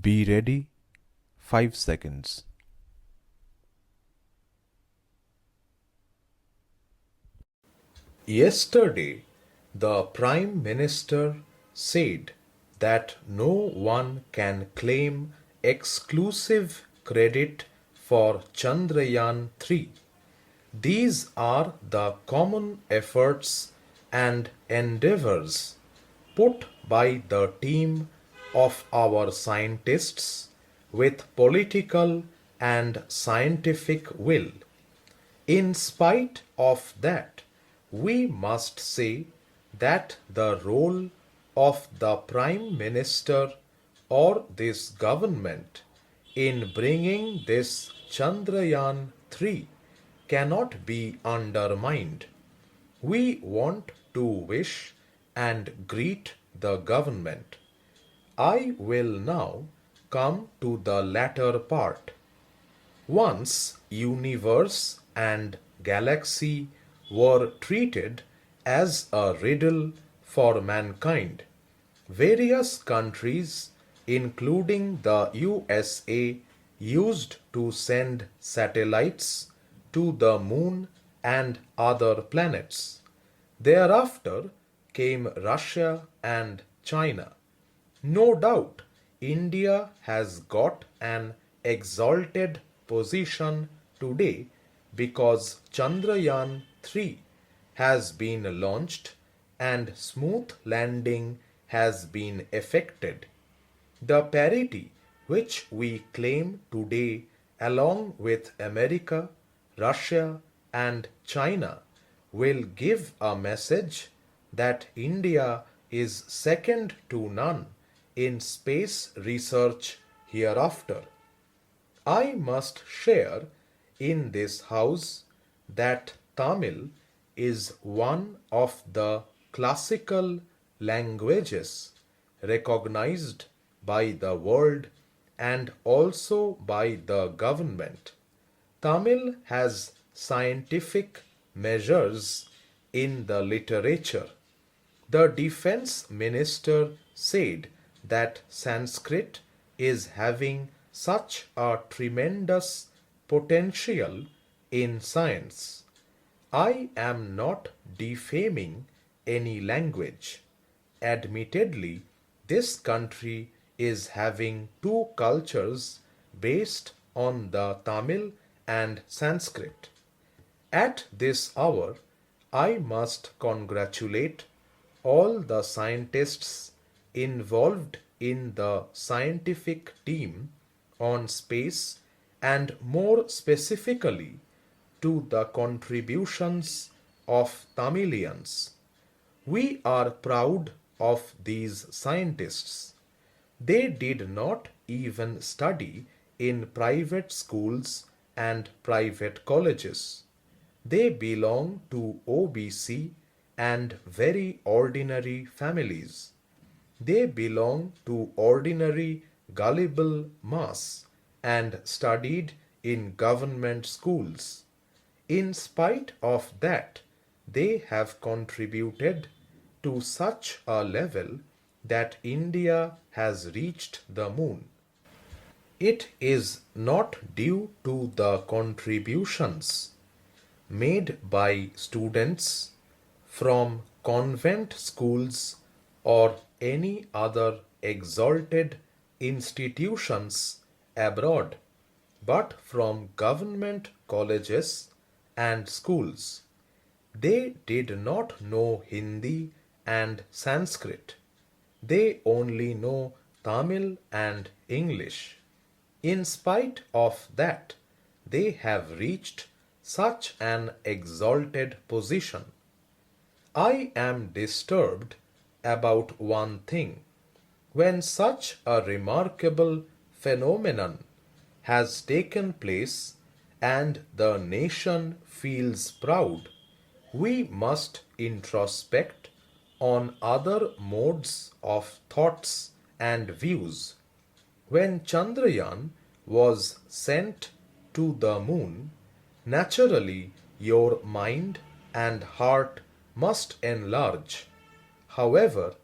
Be ready 5 seconds. Yesterday, the Prime Minister said that no one can claim exclusive credit for Chandrayan 3. These are the common efforts and endeavors put by the team of our scientists with political and scientific will. In spite of that, we must say that the role of the Prime Minister or this government in bringing this Chandrayan 3 cannot be undermined. We want to wish and greet the government. I will now come to the latter part. Once universe and galaxy were treated as a riddle for mankind. Various countries, including the USA, used to send satellites to the moon and other planets. Thereafter came Russia and China. No doubt, India has got an exalted position today because Chandrayaan 3 has been launched and smooth landing has been effected. The parity which we claim today along with America, Russia, and China will give a message that India is second to none in space research hereafter. I must share in this house that Tamil is one of the classical languages recognized by the world and also by the government. Tamil has scientific measures in the literature. The defense minister said that Sanskrit is having such a tremendous potential in science. I am not defaming any language. Admittedly, this country is having two cultures based on the Tamil and Sanskrit. At this hour, I must congratulate all the scientists involved in the scientific team on space and more specifically to the contributions of Tamilians. We are proud of these scientists. They did not even study in private schools and private colleges. They belong to OBC and very ordinary families. They belong to ordinary gullible mass and studied in government schools. In spite of that, they have contributed to such a level that India has reached the moon. It is not due to the contributions made by students from convent schools or any other exalted institutions abroad, but from government colleges and schools. They did not know Hindi and Sanskrit. They only know Tamil and English. In spite of that, they have reached such an exalted position. I am disturbed about one thing. When such a remarkable phenomenon has taken place and the nation feels proud, we must introspect on other modes of thoughts and views. When Chandrayaan was sent to the moon, naturally your mind and heart must enlarge. However,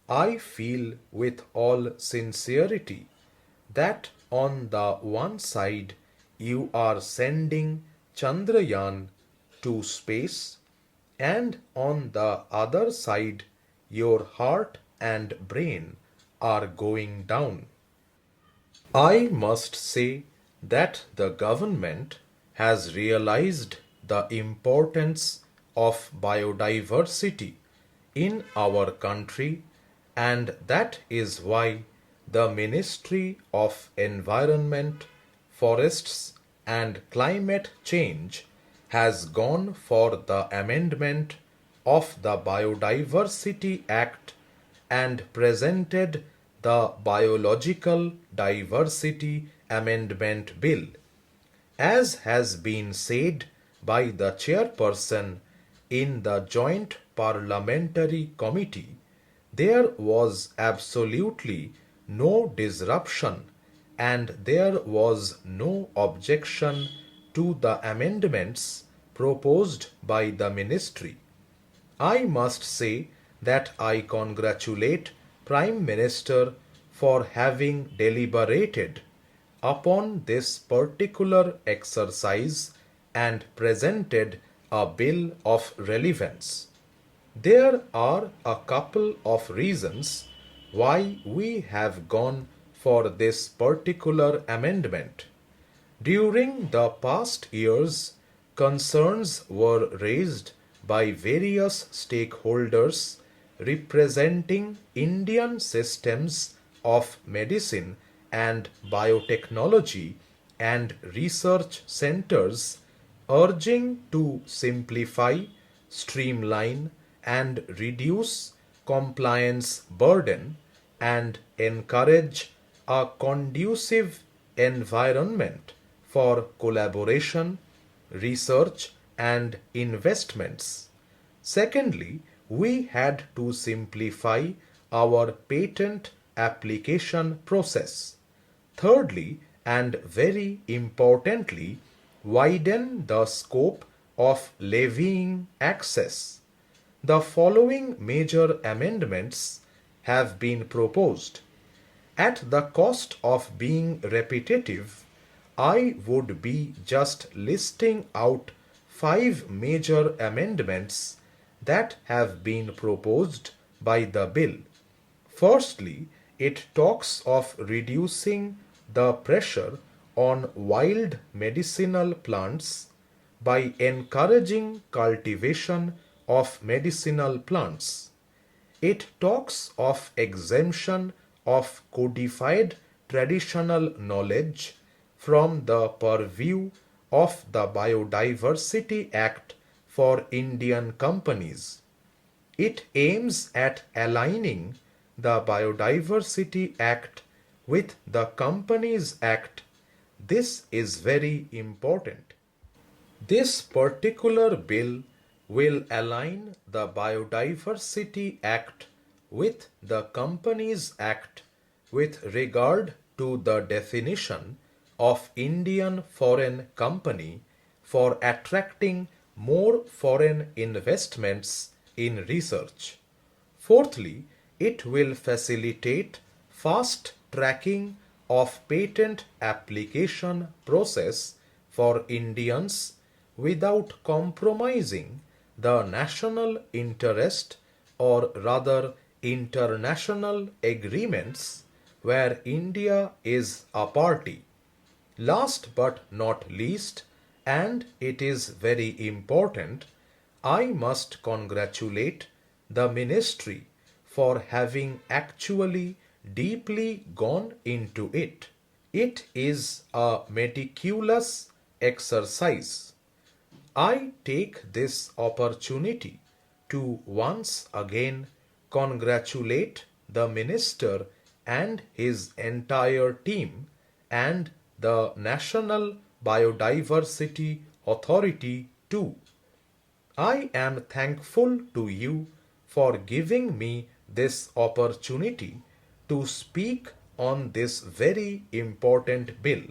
I feel with all sincerity that on the one side you are sending Chandrayan to space, and on the other side your heart and brain are going down. I must say that the government has realized the importance of biodiversity in our country, and that is why the Ministry of Environment, Forests and Climate Change has gone for the amendment of the Biodiversity Act and presented the Biological Diversity Amendment Bill. As has been said by the chairperson in the Joint Parliamentary Committee, there was absolutely no disruption and there was no objection to the amendments proposed by the ministry. I must say that I congratulate Prime Minister for having deliberated upon this particular exercise and presented a bill of relevance. There are a couple of reasons why we have gone for this particular amendment. During the past years, concerns were raised by various stakeholders representing Indian systems of medicine and biotechnology and research centers, urging to simplify, streamline, and reduce compliance burden and encourage a conducive environment for collaboration, research, and investments. Secondly, we had to simplify our patent application process. Thirdly, and very importantly, widen the scope of levying access. The following major amendments have been proposed. At the cost of being repetitive, I would be just listing out five major amendments that have been proposed by the bill. Firstly, it talks of reducing the pressure on wild medicinal plants by encouraging cultivation of medicinal plants. It talks of exemption of codified traditional knowledge from the purview of the Biodiversity Act for Indian companies. It aims at aligning the Biodiversity Act with the Companies Act. This is very important. This particular bill will align the Biodiversity Act with the Companies Act with regard to the definition of Indian foreign company for attracting more foreign investments in research. Fourthly, it will facilitate fast tracking of patent application process for Indians without compromising the national interest or rather international agreements where India is a party. Last but not least, and it is very important, I must congratulate the ministry for having actually deeply gone into it. It is a meticulous exercise. I take this opportunity to once again congratulate the minister and his entire team and the National Biodiversity Authority too. I am thankful to you for giving me this opportunity to speak on this very important bill.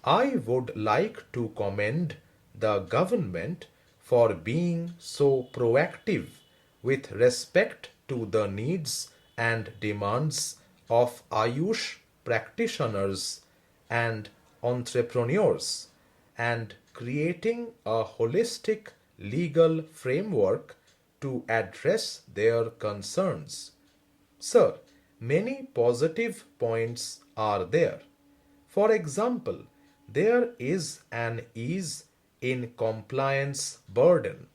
I would like to commend the government for being so proactive with respect to the needs and demands of Ayush practitioners and entrepreneurs and creating a holistic legal framework to address their concerns. Sir, many positive points are there. For example, there is an ease in compliance burden.